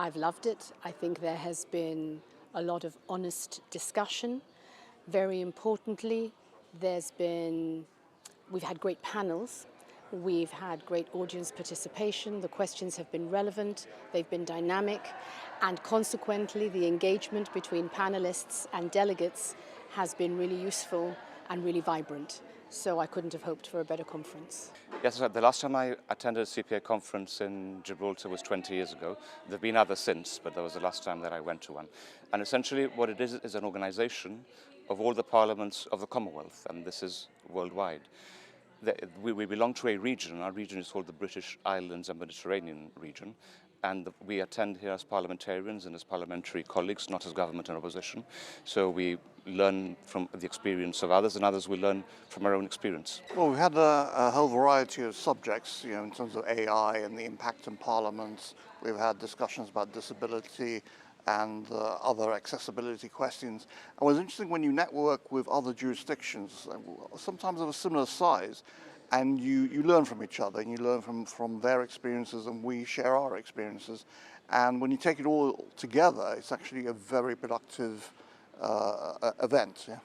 I've loved it. I think there has been a lot of honest discussion. Very importantly, we've had great panels. We've had great audience participation. The questions have been relevant, they've been dynamic, and consequently the engagement between panelists and delegates has been really useful and really vibrant. So I couldn't have hoped for a better conference. Yes, the last time I attended a CPA conference in Gibraltar was 20 years ago. There have been others since, but that was the last time that I went to one. And essentially what it is an organization of all the parliaments of the Commonwealth, and this is worldwide. We belong to a region. Our region is called the British Islands and Mediterranean region, and we attend here as parliamentarians and as parliamentary colleagues, not as government and opposition. So we learn from the experience of others, and others will learn from our own experience. Well, we've had a whole variety of subjects, in terms of AI and the impact in parliaments. We've had discussions about disability and other accessibility questions. And it was interesting when you network with other jurisdictions, sometimes of a similar size, and you learn from each other, and you learn from their experiences, and we share our experiences. And when you take it all together, it's actually a very productive event. Yeah.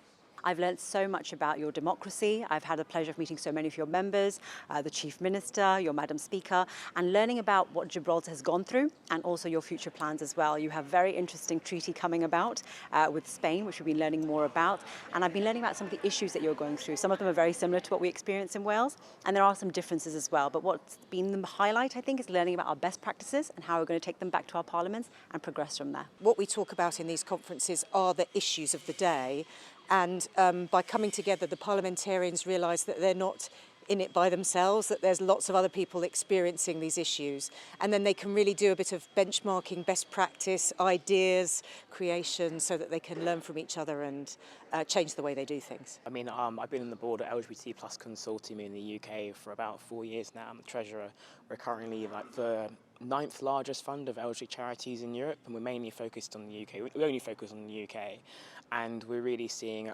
I've learnt so much about your democracy. I've had the pleasure of meeting so many of your members, the Chief Minister, your Madam Speaker, and learning about what Gibraltar has gone through and also your future plans as well. You have a very interesting treaty coming about with Spain, which we've been learning more about. And I've been learning about some of the issues that you're going through. Some of them are very similar to what we experience in Wales, and there are some differences as well. But what's been the highlight, I think, is learning about our best practices and how we're going to take them back to our parliaments and progress from there. What we talk about in these conferences are the issues of the day. And by coming together, the parliamentarians realise that they're not in it by themselves, that there's lots of other people experiencing these issues. And then they can really do a bit of benchmarking, best practice, ideas, creation, so that they can learn from each other and change the way they do things. I mean, I've been on the board at LGBT Plus Consortium in the UK for about 4 years now. I'm the treasurer. We're currently the 9th largest fund of LGBT charities in Europe, and we're mainly focused on the UK. We only focus on the UK, and we're really seeing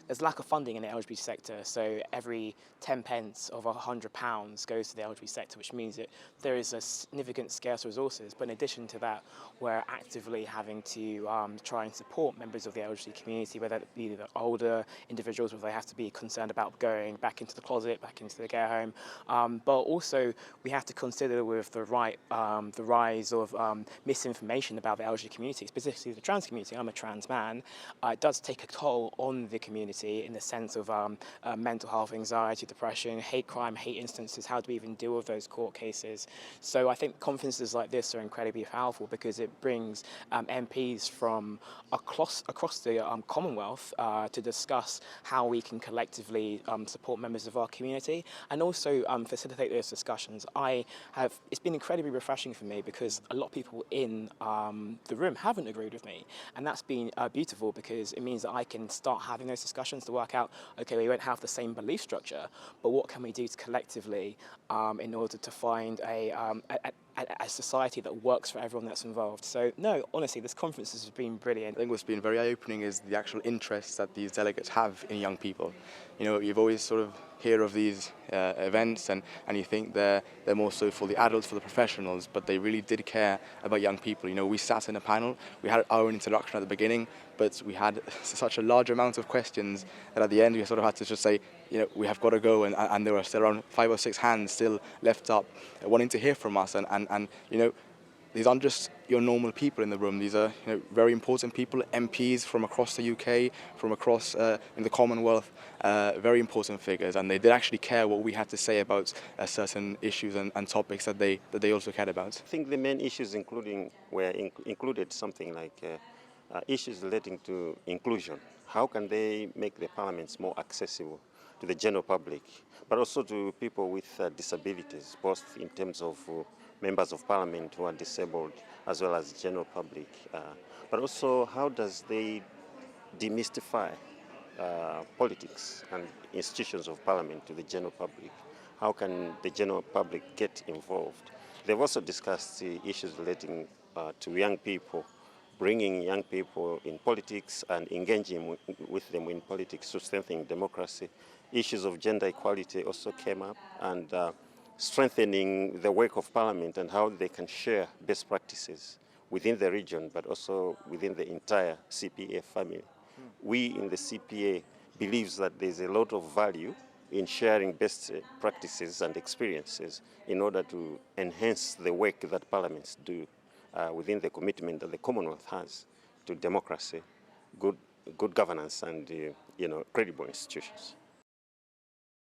there's lack of funding in the LGBT sector. So every 10 pence of £100 goes to the LGBT sector, which means that there is a significant scarce resources. But in addition to that, we're actively having to try and support members of the LGBT community, whether it be the older individuals, where they have to be concerned about going back into the closet, back into the care home, but also we have to consider with the rise of misinformation about the LGBT community, specifically the trans community. I'm a trans man. It does take a toll on the community in the sense of mental health, anxiety, depression, hate crime, hate instances. How do we even deal with those court cases? So I think conferences like this are incredibly powerful because it brings MPs from across the Commonwealth to discuss how we can collectively support members of our community and also facilitate those discussions. It's been incredibly refreshing for me because a lot of people in the room haven't agreed with me, and that's been beautiful because it means that I can start having those discussions to work out, okay, we won't have the same belief structure, but what can we do collectively in order to find a society that works for everyone that's involved. So no, honestly, this conference has been brilliant. I think what's been very eye-opening is the actual interest that these delegates have in young people. You've always sort of hear of these events and you think they're more so for the adults, for the professionals, but they really did care about young people. We sat in a panel, we had our own introduction at the beginning, but we had such a large amount of questions that at the end we sort of had to just say, we have got to go, and there were still around 5 or 6 hands still left up wanting to hear from us, and these aren't just your normal people in the room. These are very important people, MPs from across the UK, from across in the Commonwealth, very important figures, and they did actually care what we had to say about certain issues and topics that they also cared about. I think the main issues included something like issues relating to inclusion. How can they make the parliaments more accessible to the general public, but also to people with disabilities, both in terms of members of parliament who are disabled as well as general public. But also, how does they demystify politics and institutions of parliament to the general public? How can the general public get involved? They've also discussed the issues relating to young people, bringing young people in politics and engaging with them in politics to strengthen democracy. Issues of gender equality also came up, and strengthening the work of Parliament and how they can share best practices within the region, but also within the entire CPA family. We in the CPA believes that there's a lot of value in sharing best practices and experiences in order to enhance the work that parliaments do within the commitment that the Commonwealth has to democracy, good governance, and credible institutions.